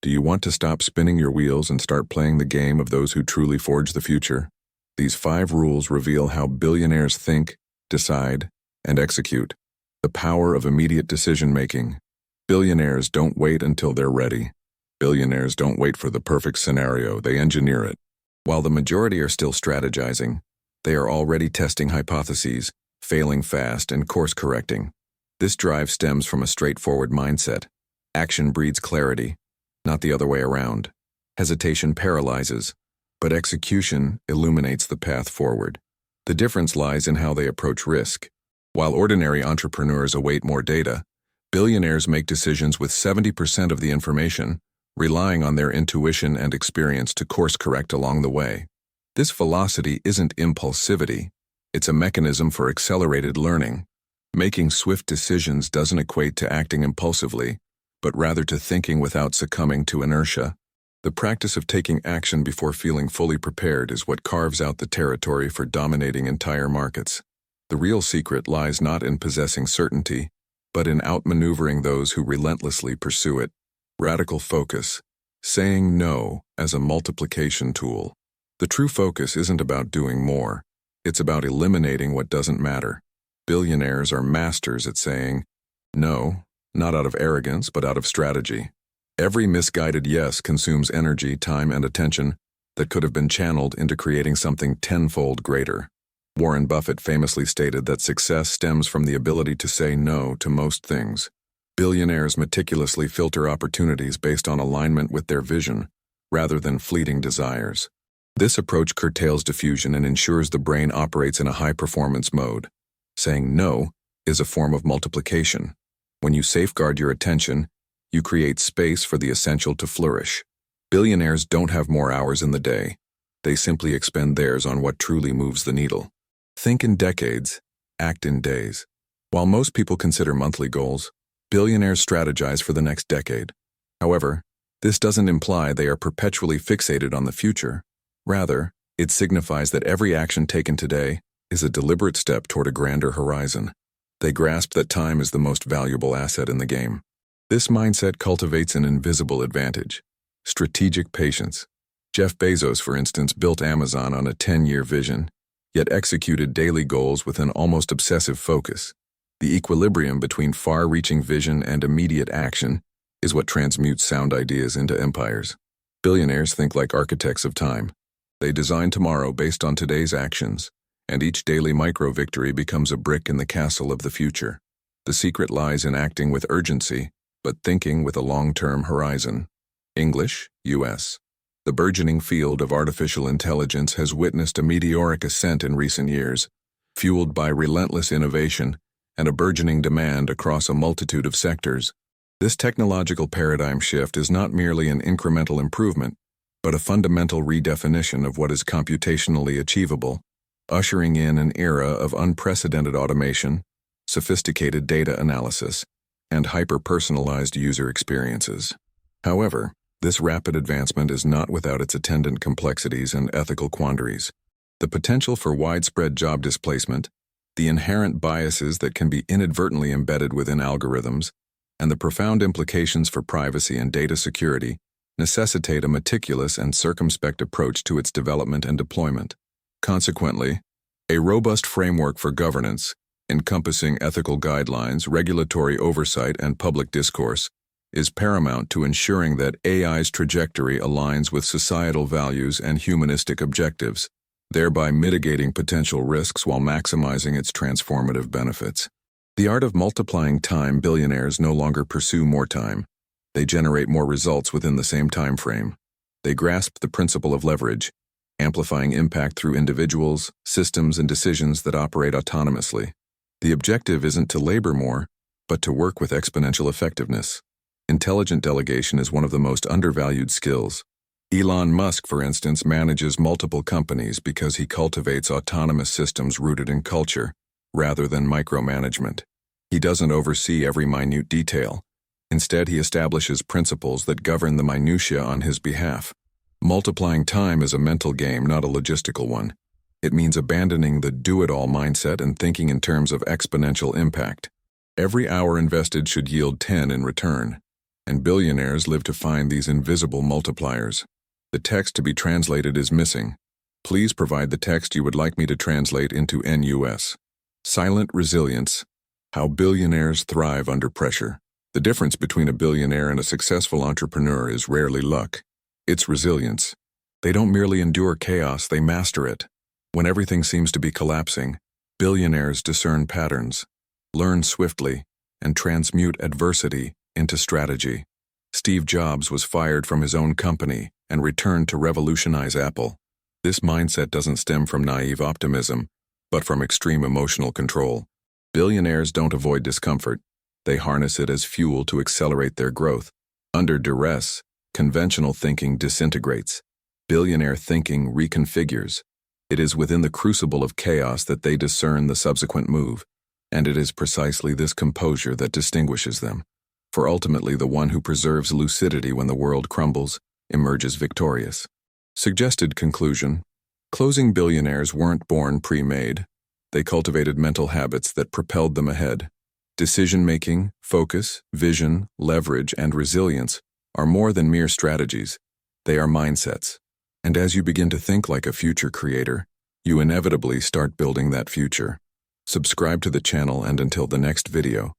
Do you want to stop spinning your wheels and start playing the game of those who truly forge the future? These 5 rules reveal how billionaires think, decide, and execute. The power of immediate decision-making. Billionaires don't wait until they're ready. Billionaires don't wait for the perfect scenario, they engineer it. While the majority are still strategizing, they are already testing hypotheses, failing fast, and course-correcting. This drive stems from a straightforward mindset. Action breeds clarity, not the other way around. Hesitation paralyzes, but execution illuminates the path forward. The difference lies in how they approach risk. While ordinary entrepreneurs await more data, billionaires make decisions with 70% of the information, relying on their intuition and experience to course-correct along the way. This velocity isn't impulsivity, it's a mechanism for accelerated learning. Making swift decisions doesn't equate to acting impulsively, but rather to thinking without succumbing to inertia. The practice of taking action before feeling fully prepared is what carves out the territory for dominating entire markets. The real secret lies not in possessing certainty, but in outmaneuvering those who relentlessly pursue it. Radical focus. Saying no as a multiplication tool. The true focus isn't about doing more. It's about eliminating what doesn't matter. Billionaires are masters at saying no, not out of arrogance, but out of strategy. Every misguided yes consumes energy, time, and attention that could have been channeled into creating something tenfold greater. Warren Buffett famously stated that success stems from the ability to say no to most things. Billionaires meticulously filter opportunities based on alignment with their vision, rather than fleeting desires. This approach curtails diffusion and ensures the brain operates in a high-performance mode. Saying no is a form of multiplication. When you safeguard your attention, you create space for the essential to flourish. Billionaires don't have more hours in the day. They simply expend theirs on what truly moves the needle. Think in decades, act in days. While most people consider monthly goals, billionaires strategize for the next decade. However, this doesn't imply they are perpetually fixated on the future. Rather, it signifies that every action taken today is a deliberate step toward a grander horizon. They grasp that time is the most valuable asset in the game. This mindset cultivates an invisible advantage: strategic patience. Jeff Bezos, for instance, built Amazon on a 10-year vision, yet executed daily goals with an almost obsessive focus. The equilibrium between far-reaching vision and immediate action is what transmutes sound ideas into empires. Billionaires think like architects of time. They design tomorrow based on today's actions, and each daily micro-victory becomes a brick in the castle of the future. The secret lies in acting with urgency, but thinking with a long-term horizon. English, U.S. The burgeoning field of artificial intelligence has witnessed a meteoric ascent in recent years, fueled by relentless innovation and a burgeoning demand across a multitude of sectors. This technological paradigm shift is not merely an incremental improvement, but a fundamental redefinition of what is computationally achievable, ushering in an era of unprecedented automation, sophisticated data analysis, and hyper-personalized user experiences. However, this rapid advancement is not without its attendant complexities and ethical quandaries. The potential for widespread job displacement, the inherent biases that can be inadvertently embedded within algorithms, and the profound implications for privacy and data security necessitate a meticulous and circumspect approach to its development and deployment. Consequently, a robust framework for governance, encompassing ethical guidelines, regulatory oversight, and public discourse, is paramount to ensuring that AI's trajectory aligns with societal values and humanistic objectives, thereby mitigating potential risks while maximizing its transformative benefits. The art of multiplying time. Billionaires no longer pursue more time. They generate more results within the same time frame. They grasp the principle of leverage, amplifying impact through individuals, systems, and decisions that operate autonomously. The objective isn't to labor more, but to work with exponential effectiveness. Intelligent delegation is one of the most undervalued skills. Elon Musk, for instance, manages multiple companies because he cultivates autonomous systems rooted in culture, rather than micromanagement. He doesn't oversee every minute detail. Instead, he establishes principles that govern the minutiae on his behalf. Multiplying time is a mental game, not a logistical one. It means abandoning the do-it-all mindset and thinking in terms of exponential impact. Every hour invested should yield 10 in return. and billionaires live to find these invisible multipliers. The text to be translated is missing. Please provide the text you would like me to translate into NUS. Silent resilience. How billionaires thrive under pressure. The difference between a billionaire and a successful entrepreneur is rarely luck. It's resilience. They don't merely endure chaos, they master it. When everything seems to be collapsing, billionaires discern patterns, learn swiftly, and transmute adversity into strategy. Steve Jobs was fired from his own company and returned to revolutionize Apple. This mindset doesn't stem from naive optimism, but from extreme emotional control. Billionaires don't avoid discomfort. They harness it as fuel to accelerate their growth. Under duress, conventional thinking disintegrates. Billionaire thinking reconfigures. It is within the crucible of chaos that they discern the subsequent move, and it is precisely this composure that distinguishes them. For ultimately, the one who preserves lucidity when the world crumbles emerges victorious. Suggested conclusion: closing billionaires weren't born pre-made. They cultivated mental habits that propelled them ahead. Decision-making, focus, vision, leverage, and resilience are more than mere strategies. They are mindsets. And as you begin to think like a future creator, you inevitably start building that future. Subscribe to the channel, and until the next video,